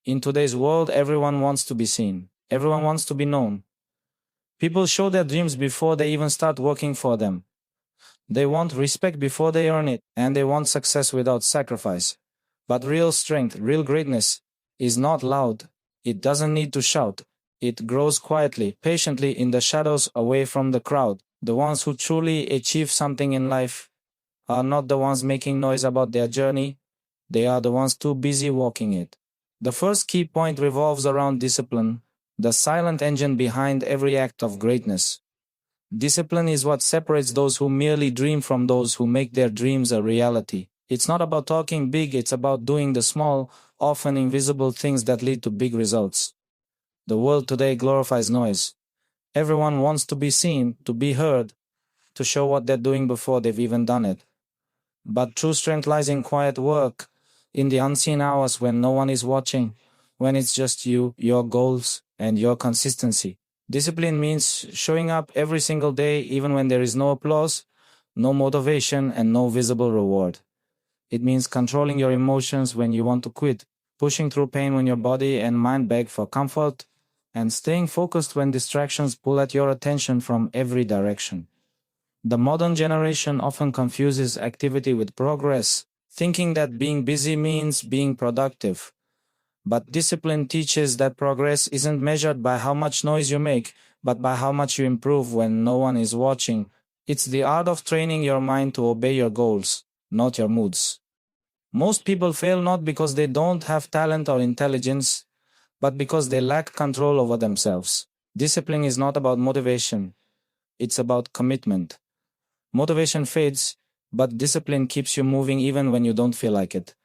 In today's world, everyone wants to be seen. Everyone wants to be known. People show their dreams before they even start working for them. They want respect before they earn it, and they want success without sacrifice. But real strength, real greatness, is not loud. It doesn't need to shout. It grows quietly, patiently in the shadows away from the crowd. The ones who truly achieve something in life are not the ones making noise about their journey. They are the ones too busy walking it. The first key point revolves around discipline, the silent engine behind every act of greatness. Discipline is what separates those who merely dream from those who make their dreams a reality. It's not about talking big, it's about doing the small, often invisible things that lead to big results. The world today glorifies noise. Everyone wants to be seen, to be heard, to show what they're doing before they've even done it. But true strength lies in quiet work, in the unseen hours when no one is watching, when it's just you, your goals, and your consistency. Discipline means showing up every single day even when there is no applause, no motivation, and no visible reward. It means controlling your emotions when you want to quit, pushing through pain when your body and mind beg for comfort, and staying focused when distractions pull at your attention from every direction. The modern generation often confuses activity with progress, thinking that being busy means being productive. But discipline teaches that progress isn't measured by how much noise you make, but by how much you improve when no one is watching. It's the art of training your mind to obey your goals, not your moods. Most people fail not because they don't have talent or intelligence, but because they lack control over themselves. Discipline is not about motivation, it's about commitment. Motivation fades, but discipline keeps you moving even when you don't feel like it.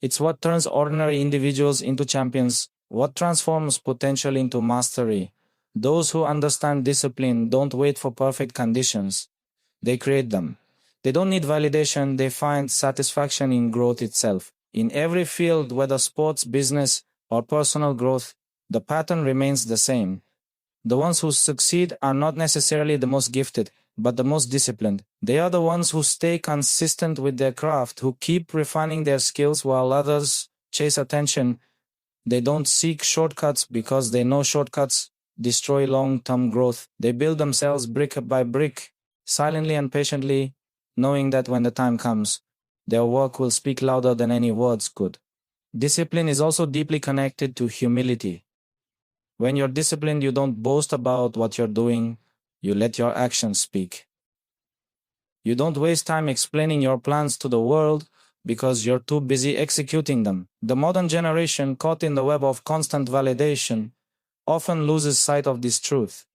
It's what turns ordinary individuals into champions, what transforms potential into mastery. Those who understand discipline don't wait for perfect conditions. They create them. They don't need validation, they find satisfaction in growth itself. In every field, whether sports, business, or personal growth, the pattern remains the same. The ones who succeed are not necessarily the most gifted, but the most disciplined. They are the ones who stay consistent with their craft, who keep refining their skills while others chase attention. They don't seek shortcuts because they know shortcuts destroy long-term growth. They build themselves brick by brick, silently and patiently, knowing that when the time comes, their work will speak louder than any words could. Discipline is also deeply connected to humility. When you're disciplined, you don't boast about what you're doing, you let your actions speak. You don't waste time explaining your plans to the world because you're too busy executing them. The modern generation, caught in the web of constant validation, often loses sight of this truth.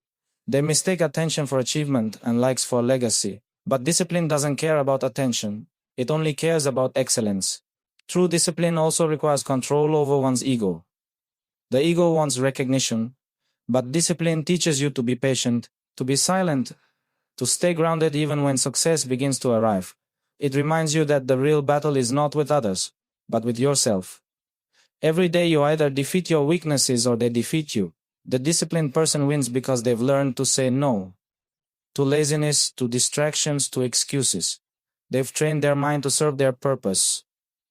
They mistake attention for achievement and likes for legacy. But discipline doesn't care about attention, it only cares about excellence. True discipline also requires control over one's ego. The ego wants recognition, but discipline teaches you to be patient, to be silent, to stay grounded even when success begins to arrive. It reminds you that the real battle is not with others, but with yourself. Every day you either defeat your weaknesses or they defeat you. The disciplined person wins because they've learned to say no to laziness, to distractions, to excuses. They've trained their mind to serve their purpose,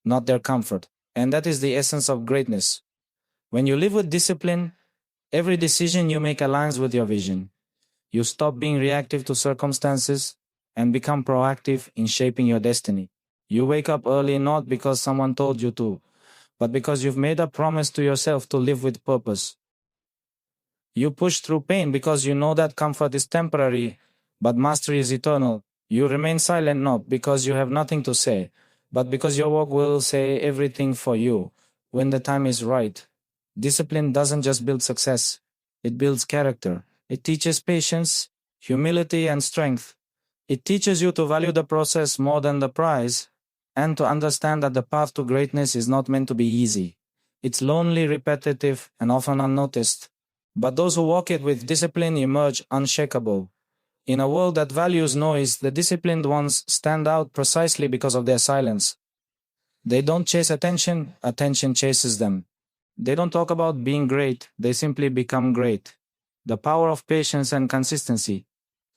not their comfort. And that is the essence of greatness. When you live with discipline, every decision you make aligns with your vision. You stop being reactive to circumstances and become proactive in shaping your destiny. You wake up early not because someone told you to, but because you've made a promise to yourself to live with purpose. You push through pain because you know that comfort is temporary, but mastery is eternal. You remain silent not because you have nothing to say, but because your work will say everything for you when the time is right. Discipline doesn't just build success, it builds character. It teaches patience, humility, and strength. It teaches you to value the process more than the prize, and to understand that the path to greatness is not meant to be easy. It's lonely, repetitive, and often unnoticed. But those who walk it with discipline emerge unshakable. In a world that values noise, the disciplined ones stand out precisely because of their silence. They don't chase attention, attention chases them. They don't talk about being great, they simply become great. The power of patience and consistency,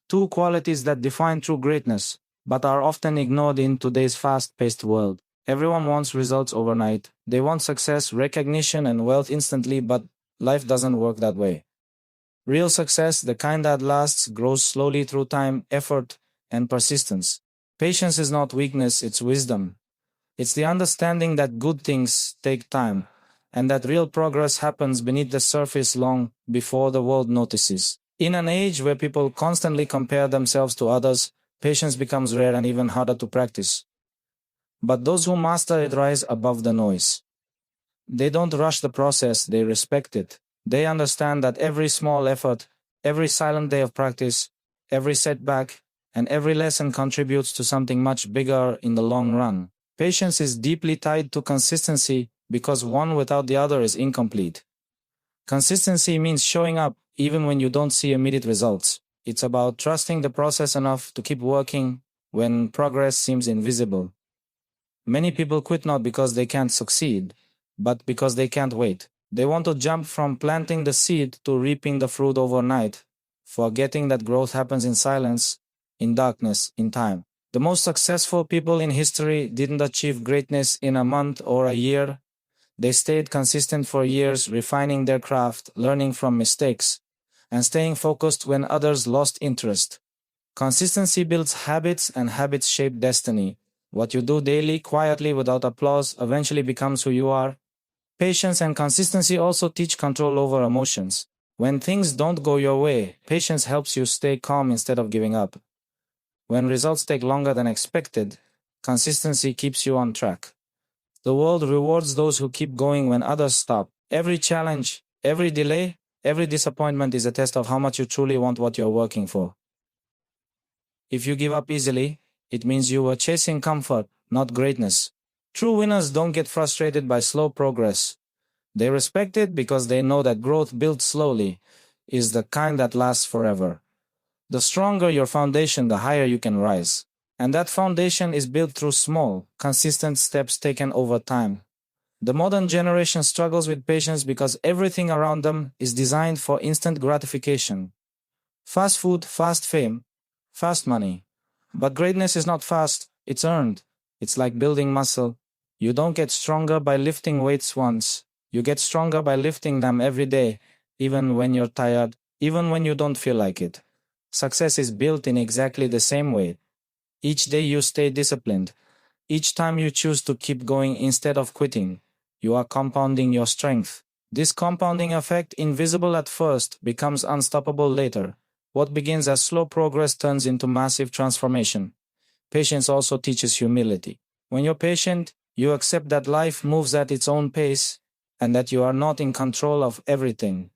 two qualities that define true greatness, but are often ignored in today's fast-paced world. Everyone wants results overnight. They want success, recognition, and wealth instantly, but life doesn't work that way. Real success, the kind that lasts, grows slowly through time, effort, and persistence. Patience is not weakness, it's wisdom. It's the understanding that good things take time, and that real progress happens beneath the surface long before the world notices. In an age where people constantly compare themselves to others, patience becomes rare and even harder to practice. But those who master it rise above the noise. They don't rush the process, they respect it. They understand that every small effort, every silent day of practice, every setback, and every lesson contributes to something much bigger in the long run. Patience is deeply tied to consistency because one without the other is incomplete. Consistency means showing up even when you don't see immediate results. It's about trusting the process enough to keep working when progress seems invisible. Many people quit not because they can't succeed, but because they can't wait. They want to jump from planting the seed to reaping the fruit overnight, forgetting that growth happens in silence, in darkness, in time. The most successful people in history didn't achieve greatness in a month or a year. They stayed consistent for years, refining their craft, learning from mistakes, and staying focused when others lost interest. Consistency builds habits, and habits shape destiny. What you do daily, quietly, without applause, eventually becomes who you are. Patience and consistency also teach control over emotions. When things don't go your way, patience helps you stay calm instead of giving up. When results take longer than expected, consistency keeps you on track. The world rewards those who keep going when others stop. Every challenge, every delay, every disappointment is a test of how much you truly want what you're working for. If you give up easily, it means you were chasing comfort, not greatness. True winners don't get frustrated by slow progress. They respect it because they know that growth built slowly is the kind that lasts forever. The stronger your foundation, the higher you can rise. And that foundation is built through small, consistent steps taken over time. The modern generation struggles with patience because everything around them is designed for instant gratification. Fast food, fast fame, fast money. But greatness is not fast, it's earned. It's like building muscle. You don't get stronger by lifting weights once. You get stronger by lifting them every day, even when you're tired, even when you don't feel like it. Success is built in exactly the same way. Each day you stay disciplined. Each time you choose to keep going instead of quitting, you are compounding your strength. This compounding effect, invisible at first, becomes unstoppable later. What begins as slow progress turns into massive transformation. Patience also teaches humility. When you're patient, you accept that life moves at its own pace and that you are not in control of everything.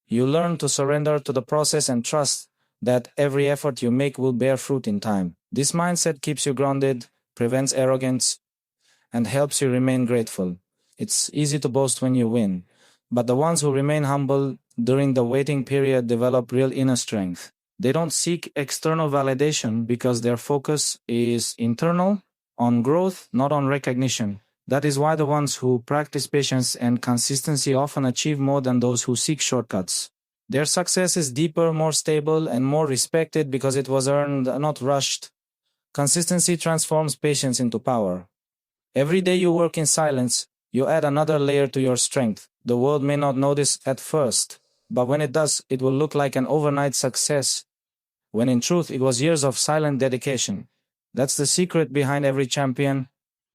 You learn to surrender to the process and trust that every effort you make will bear fruit in time. This mindset keeps you grounded, prevents arrogance, and helps you remain grateful. It's easy to boast when you win, but the ones who remain humble during the waiting period develop real inner strength. They don't seek external validation because their focus is internal, on growth, not on recognition. That is why the ones who practice patience and consistency often achieve more than those who seek shortcuts. Their success is deeper, more stable, and more respected because it was earned, not rushed. Consistency transforms patience into power. Every day you work in silence, you add another layer to your strength. The world may not notice at first, but when it does, it will look like an overnight success, when in truth it was years of silent dedication. That's the secret behind every champion,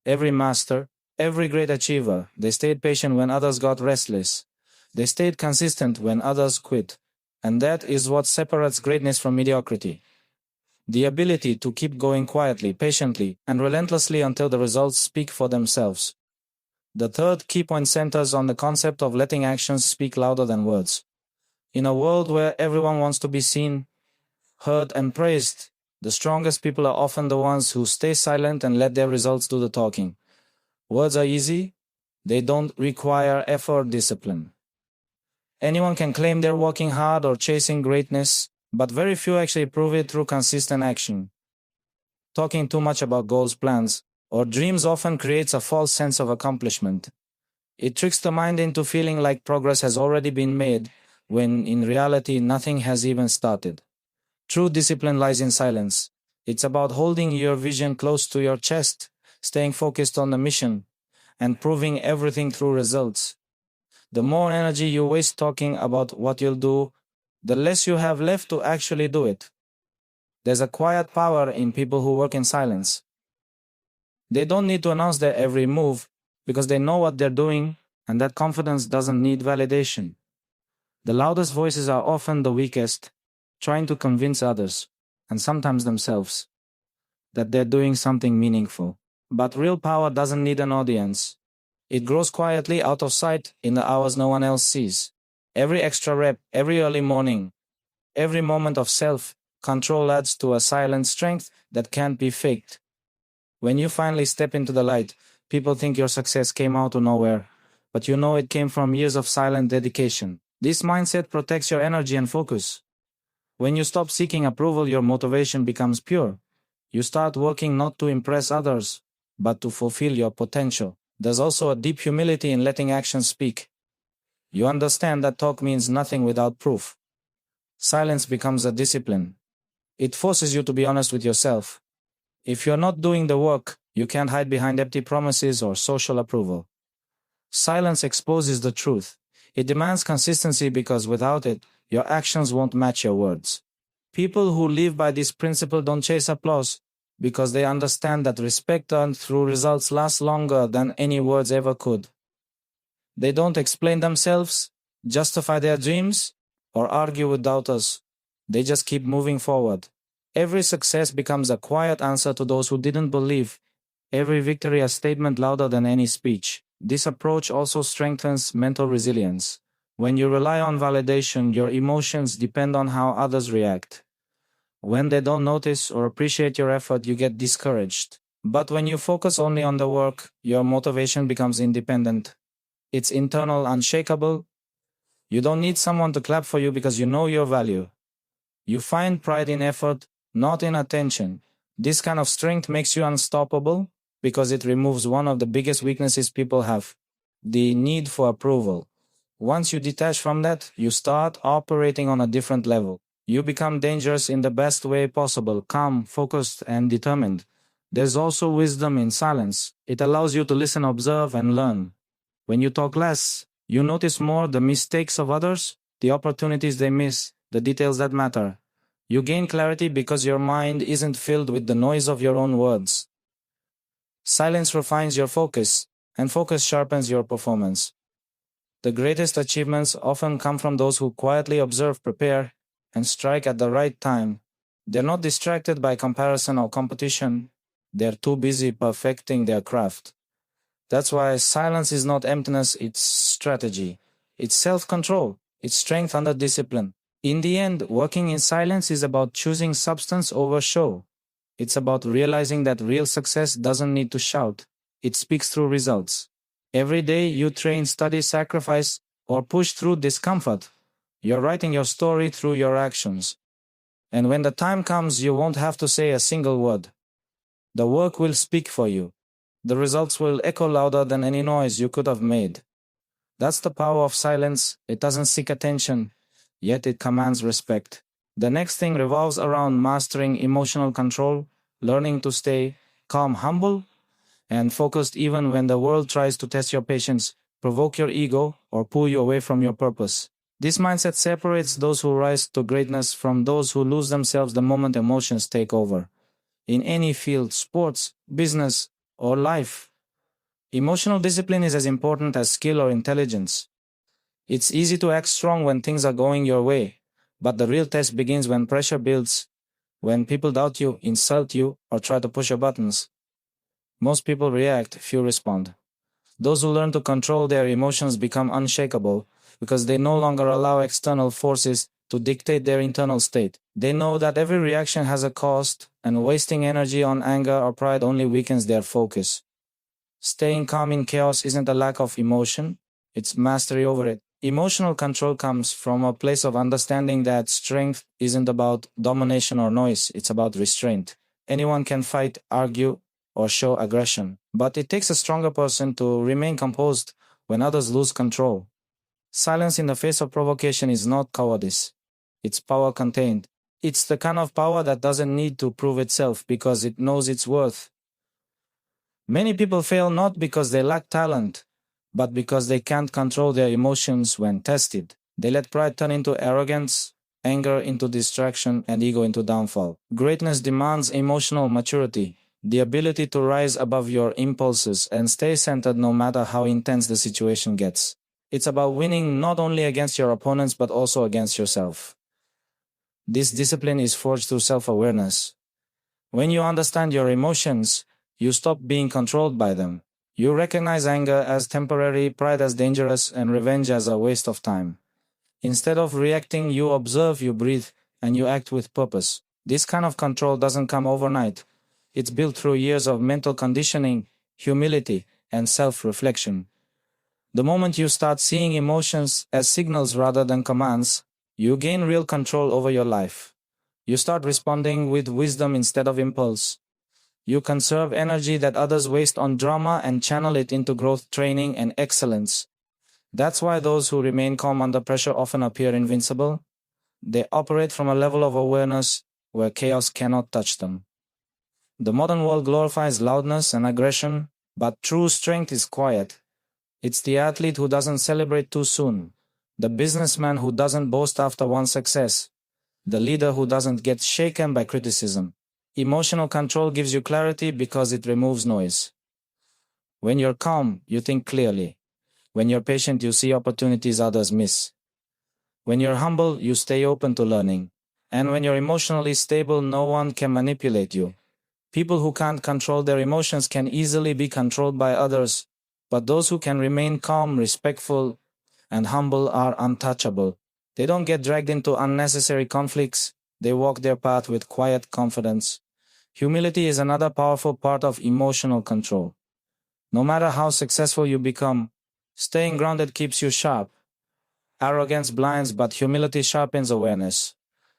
every master, every great achiever. They stayed patient when others got restless. They stayed consistent when others quit. And that is what separates greatness from mediocrity. The ability to keep going quietly, patiently, and relentlessly until the results speak for themselves. The third key point centers on the concept of letting actions speak louder than words. In a world where everyone wants to be seen, heard, and praised, the strongest people are often the ones who stay silent and let their results do the talking. Words are easy, they don't require effort or discipline. Anyone can claim they're working hard or chasing greatness, but very few actually prove it through consistent action. Talking too much about goals, plans, or dreams often creates a false sense of accomplishment. It tricks the mind into feeling like progress has already been made, when in reality nothing has even started. True discipline lies in silence. It's about holding your vision close to your chest, staying focused on the mission, and proving everything through results. The more energy you waste talking about what you'll do, the less you have left to actually do it. There's a quiet power in people who work in silence. They don't need to announce their every move because they know what they're doing, and that confidence doesn't need validation. The loudest voices are often the weakest, trying to convince others, and sometimes themselves, that they're doing something meaningful. But real power doesn't need an audience. It grows quietly out of sight in the hours no one else sees. Every extra rep, every early morning, every moment of self-control adds to a silent strength that can't be faked. When you finally step into the light, people think your success came out of nowhere, but you know it came from years of silent dedication. This mindset protects your energy and focus. When you stop seeking approval, your motivation becomes pure. You start working not to impress others, but to fulfill your potential. There's also a deep humility in letting actions speak. You understand that talk means nothing without proof. Silence becomes a discipline. It forces you to be honest with yourself. If you're not doing the work, you can't hide behind empty promises or social approval. Silence exposes the truth. It demands consistency because without it, your actions won't match your words. People who live by this principle don't chase applause because they understand that respect earned through results lasts longer than any words ever could. They don't explain themselves, justify their dreams, or argue with doubters. They just keep moving forward. Every success becomes a quiet answer to those who didn't believe. Every victory a statement louder than any speech. This approach also strengthens mental resilience. When you rely on validation, your emotions depend on how others react. When they don't notice or appreciate your effort, you get discouraged. But when you focus only on the work, your motivation becomes independent. It's internal, unshakable. You don't need someone to clap for you because you know your value. You find pride in effort, not in attention. This kind of strength makes you unstoppable because it removes one of the biggest weaknesses people have, the need for approval. Once you detach from that, you start operating on a different level. You become dangerous in the best way possible, calm, focused, and determined. There's also wisdom in silence. It allows you to listen, observe, and learn. When you talk less, you notice more the mistakes of others, the opportunities they miss, the details that matter. You gain clarity because your mind isn't filled with the noise of your own words. Silence refines your focus, and focus sharpens your performance. The greatest achievements often come from those who quietly observe, prepare, and strike at the right time. They're not distracted by comparison or competition. They're too busy perfecting their craft. That's why silence is not emptiness, it's strategy. It's self-control. It's strength under discipline. In the end, working in silence is about choosing substance over show. It's about realizing that real success doesn't need to shout. It speaks through results. Every day you train, study, sacrifice, or push through discomfort. You're writing your story through your actions. And when the time comes, you won't have to say a single word. The work will speak for you. The results will echo louder than any noise you could have made. That's the power of silence. It doesn't seek attention, yet it commands respect. The next thing revolves around mastering emotional control, learning to stay calm, humble, and focused even when the world tries to test your patience, provoke your ego, or pull you away from your purpose. This mindset separates those who rise to greatness from those who lose themselves the moment emotions take over. In any field, sports, business, or life, emotional discipline is as important as skill or intelligence. It's easy to act strong when things are going your way, but the real test begins when pressure builds, when people doubt you, insult you, or try to push your buttons. Most people react, few respond. Those who learn to control their emotions become unshakable because they no longer allow external forces to dictate their internal state. They know that every reaction has a cost, and wasting energy on anger or pride only weakens their focus. Staying calm in chaos isn't a lack of emotion, it's mastery over it. Emotional control comes from a place of understanding that strength isn't about domination or noise, it's about restraint. Anyone can fight, argue, or show aggression, but it takes a stronger person to remain composed when others lose control. Silence in the face of provocation is not cowardice. It's power contained. It's the kind of power that doesn't need to prove itself because it knows its worth. Many people fail not because they lack talent, but because they can't control their emotions when tested. They let pride turn into arrogance, anger into distraction, and ego into downfall. Greatness demands emotional maturity, the ability to rise above your impulses and stay centered no matter how intense the situation gets. It's about winning not only against your opponents but also against yourself. This discipline is forged through self-awareness. When you understand your emotions, you stop being controlled by them. You recognize anger as temporary, pride as dangerous, and revenge as a waste of time. Instead of reacting, you observe, you breathe, and you act with purpose. This kind of control doesn't come overnight. It's built through years of mental conditioning, humility, and self-reflection. The moment you start seeing emotions as signals rather than commands, you gain real control over your life. You start responding with wisdom instead of impulse. You conserve energy that others waste on drama and channel it into growth, training, and excellence. That's why those who remain calm under pressure often appear invincible. They operate from a level of awareness where chaos cannot touch them. The modern world glorifies loudness and aggression, but true strength is quiet. It's the athlete who doesn't celebrate too soon, the businessman who doesn't boast after one success, the leader who doesn't get shaken by criticism. Emotional control gives you clarity because it removes noise. When you're calm, you think clearly. When you're patient, you see opportunities others miss. When you're humble, you stay open to learning. And when you're emotionally stable, no one can manipulate you. People who can't control their emotions can easily be controlled by others, but those who can remain calm, respectful, and humble are untouchable. They don't get dragged into unnecessary conflicts. They walk their path with quiet confidence. Humility is another powerful part of emotional control. No matter how successful you become, staying grounded keeps you sharp. Arrogance blinds, but humility sharpens awareness.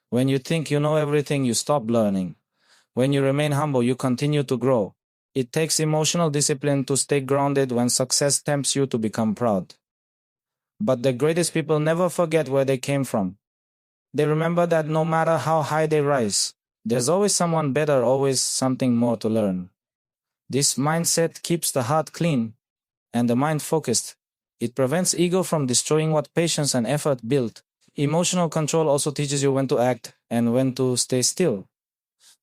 When you think you know everything, you stop learning. When you remain humble, you continue to grow. It takes emotional discipline to stay grounded when success tempts you to become proud. But the greatest people never forget where they came from. They remember that no matter how high they rise, there's always someone better, always something more to learn. This mindset keeps the heart clean and the mind focused. It prevents ego from destroying what patience and effort built. Emotional control also teaches you when to act and when to stay still.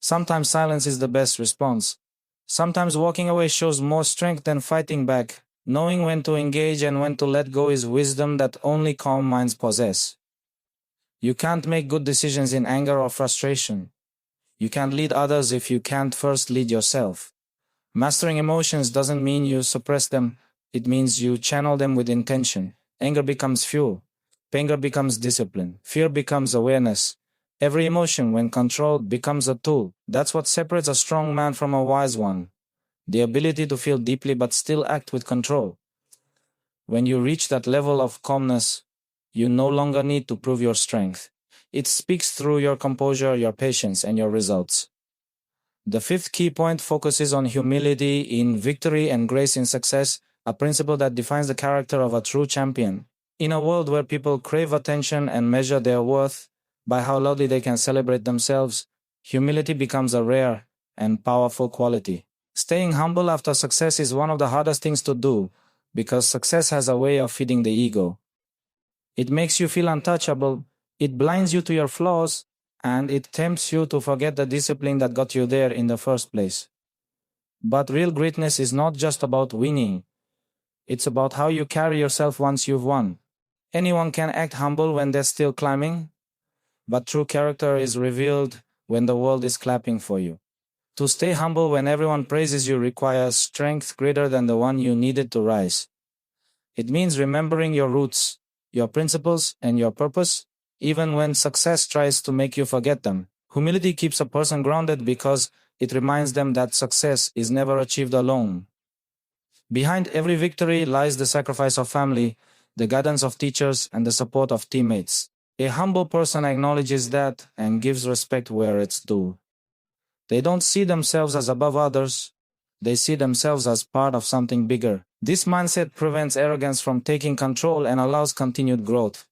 Sometimes silence is the best response. Sometimes walking away shows more strength than fighting back. Knowing when to engage and when to let go is wisdom that only calm minds possess. You can't make good decisions in anger or frustration. You can't lead others if you can't first lead yourself. Mastering emotions doesn't mean you suppress them, it means you channel them with intention. Anger becomes fuel. Anger becomes discipline. Fear becomes awareness. Every emotion, when controlled, becomes a tool. That's what separates a strong man from a wise one. The ability to feel deeply but still act with control. When you reach that level of calmness, you no longer need to prove your strength. It speaks through your composure, your patience, and your results. The fifth key point focuses on humility in victory and grace in success, a principle that defines the character of a true champion. In a world where people crave attention and measure their worth by how loudly they can celebrate themselves, humility becomes a rare and powerful quality. Staying humble after success is one of the hardest things to do, because success has a way of feeding the ego. It makes you feel untouchable, it blinds you to your flaws, and it tempts you to forget the discipline that got you there in the first place. But real greatness is not just about winning. It's about how you carry yourself once you've won. Anyone can act humble when they're still climbing, but true character is revealed when the world is clapping for you. To stay humble when everyone praises you requires strength greater than the one you needed to rise. It means remembering your roots, your principles, and your purpose, even when success tries to make you forget them. Humility keeps a person grounded because it reminds them that success is never achieved alone. Behind every victory lies the sacrifice of family, the guidance of teachers, and the support of teammates. A humble person acknowledges that and gives respect where it's due. They don't see themselves as above others, they see themselves as part of something bigger. This mindset prevents arrogance from taking control and allows continued growth.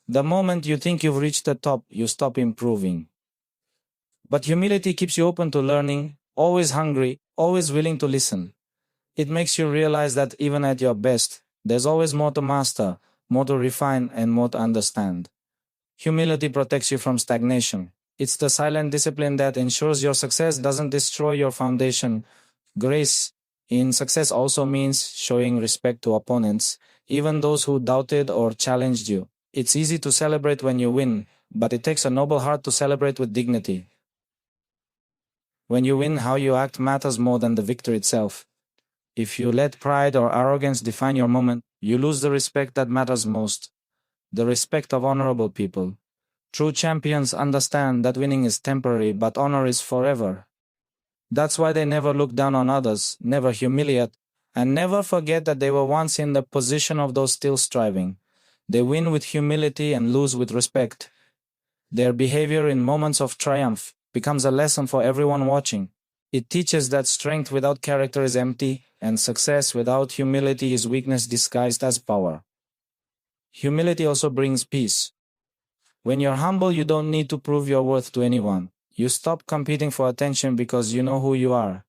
The moment you think you've reached the top, you stop improving. But humility keeps you open to learning, always hungry, always willing to listen. It makes you realize that even at your best, there's always more to master, more to refine, and more to understand. Humility protects you from stagnation. It's the silent discipline that ensures your success doesn't destroy your foundation. Grace in success also means showing respect to opponents, even those who doubted or challenged you. It's easy to celebrate when you win, but it takes a noble heart to celebrate with dignity. When you win, how you act matters more than the victory itself. If you let pride or arrogance define your moment, you lose the respect that matters most, the respect of honorable people. True champions understand that winning is temporary, but honor is forever. That's why they never look down on others, never humiliate, and never forget that they were once in the position of those still striving. They win with humility and lose with respect. Their behavior in moments of triumph becomes a lesson for everyone watching. It teaches that strength without character is empty, and success without humility is weakness disguised as power. Humility also brings peace. When you're humble, you don't need to prove your worth to anyone. You stop competing for attention because you know who you are.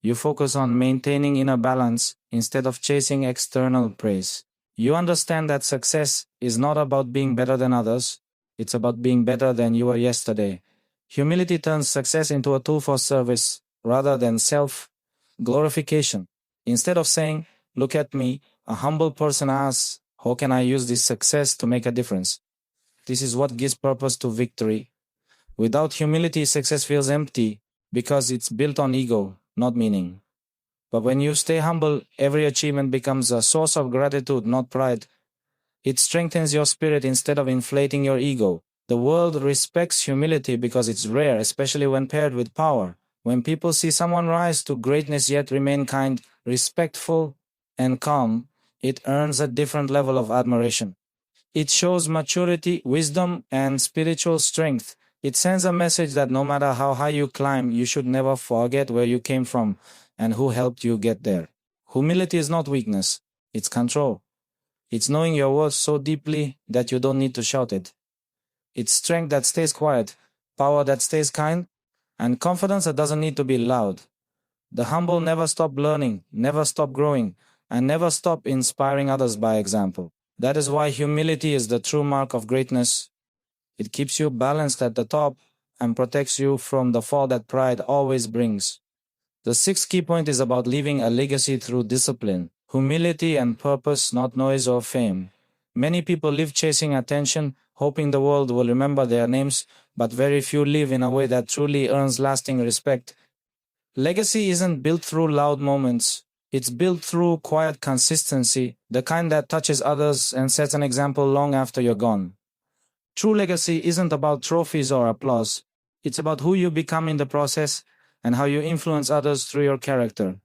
You focus on maintaining inner balance instead of chasing external praise. You understand that success is not about being better than others, it's about being better than you were yesterday. Humility turns success into a tool for service rather than self-glorification. Instead of saying, "Look at me," a humble person asks, "How can I use this success to make a difference?" This is what gives purpose to victory. Without humility, success feels empty because it's built on ego, not meaning. But when you stay humble, every achievement becomes a source of gratitude, not pride. It strengthens your spirit instead of inflating your ego. The world respects humility because it's rare, especially when paired with power. When people see someone rise to greatness yet remain kind, respectful, and calm, it earns a different level of admiration. It shows maturity, wisdom, and spiritual strength. It sends a message that no matter how high you climb, you should never forget where you came from and who helped you get there. Humility is not weakness, it's control. It's knowing your worth so deeply that you don't need to shout it. It's strength that stays quiet, power that stays kind, and confidence that doesn't need to be loud. The humble never stop learning, never stop growing, and never stop inspiring others by example. That is why humility is the true mark of greatness. It keeps you balanced at the top and protects you from the fall that pride always brings. The sixth key point is about leaving a legacy through discipline, humility, and purpose, not noise or fame. Many people live chasing attention, hoping the world will remember their names, but very few live in a way that truly earns lasting respect. Legacy isn't built through loud moments. It's built through quiet consistency, the kind that touches others and sets an example long after you're gone. True legacy isn't about trophies or applause. It's about who you become in the process and how you influence others through your character.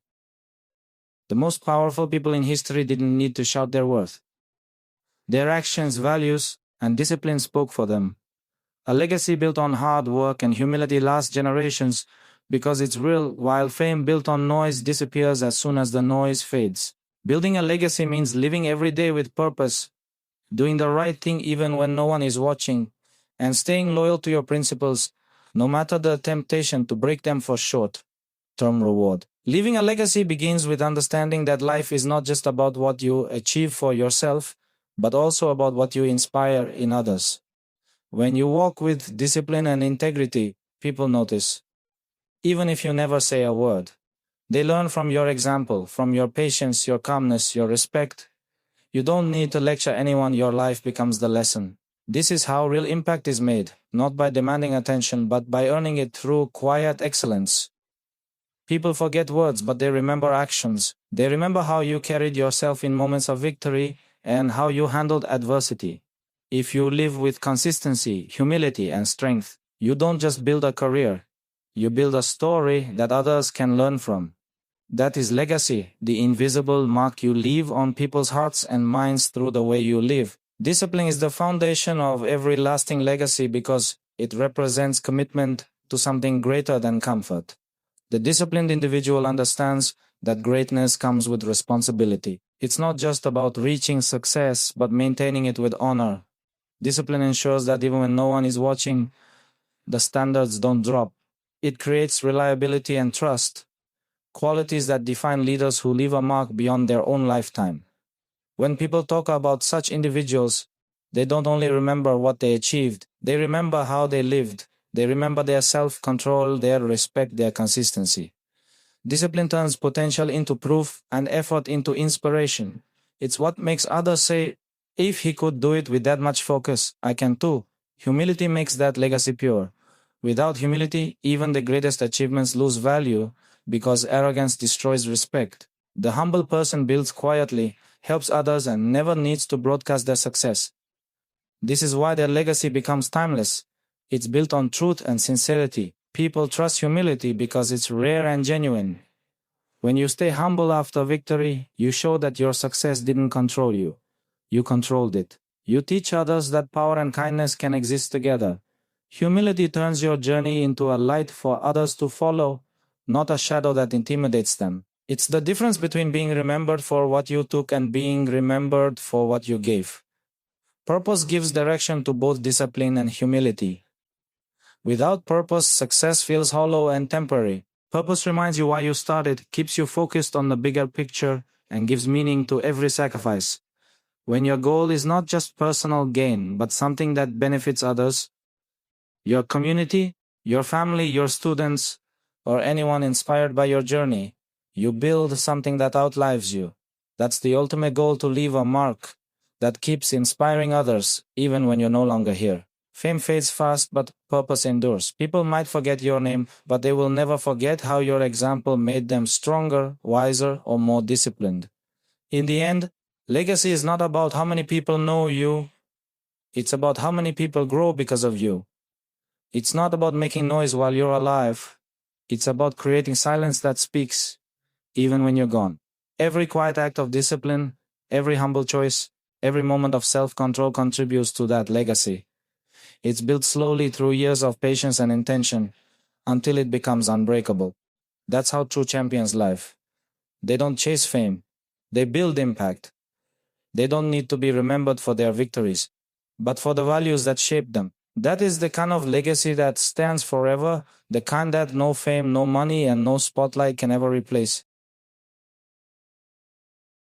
The most powerful people in history didn't need to shout their worth. Their actions, values, and discipline spoke for them. A legacy built on hard work and humility lasts generations because it's real, while fame built on noise disappears as soon as the noise fades. Building a legacy means living every day with purpose, doing the right thing even when no one is watching, and staying loyal to your principles, no matter the temptation to break them for short-term reward. Leaving a legacy begins with understanding that life is not just about what you achieve for yourself, but also about what you inspire in others. When you walk with discipline and integrity, people notice. Even if you never say a word, they learn from your example, from your patience, your calmness, your respect. You don't need to lecture anyone, your life becomes the lesson. This is how real impact is made, not by demanding attention, but by earning it through quiet excellence. People forget words, but they remember actions. They remember how you carried yourself in moments of victory and how you handled adversity. If you live with consistency, humility, and strength, you don't just build a career, you build a story that others can learn from. That is legacy, the invisible mark you leave on people's hearts and minds through the way you live. Discipline is the foundation of every lasting legacy because it represents commitment to something greater than comfort. The disciplined individual understands that greatness comes with responsibility. It's not just about reaching success, but maintaining it with honor. Discipline ensures that even when no one is watching, the standards don't drop. It creates reliability and trust. qualities that define leaders who leave a mark beyond their own lifetime. When people talk about such individuals, they don't only remember what they achieved, they remember how they lived. They remember their self-control, their respect, their consistency. Discipline turns potential into proof and effort into inspiration. It's what makes others say, if he could do it with that much focus, I can too. Humility makes that legacy pure. Without humility, even the greatest achievements lose value because arrogance destroys respect. The humble person builds quietly, helps others, and never needs to broadcast their success. This is why their legacy becomes timeless. It's built on truth and sincerity. People trust humility because it's rare and genuine. When you stay humble after victory, you show that your success didn't control you. You controlled it. You teach others that power and kindness can exist together. Humility turns your journey into a light for others to follow, not a shadow that intimidates them. It's the difference between being remembered for what you took and being remembered for what you gave. Purpose gives direction to both discipline and humility. Without purpose, success feels hollow and temporary. Purpose reminds you why you started, keeps you focused on the bigger picture, and gives meaning to every sacrifice. When your goal is not just personal gain, but something that benefits others, your community, your family, your students, or anyone inspired by your journey, you build something that outlives you. That's the ultimate goal, to leave a mark that keeps inspiring others, even when you're no longer here. Fame fades fast, but purpose endures. People might forget your name, but they will never forget how your example made them stronger, wiser, or more disciplined. In the end, legacy is not about how many people know you. It's about how many people grow because of you. It's not about making noise while you're alive. It's about creating silence that speaks, even when you're gone. Every quiet act of discipline, every humble choice, every moment of self-control contributes to that legacy. It's built slowly through years of patience and intention until it becomes unbreakable. That's how true champions live. They don't chase fame. They build impact. They don't need to be remembered for their victories, but for the values that shaped them. That is the kind of legacy that stands forever, the kind that no fame, no money, and no spotlight can ever replace.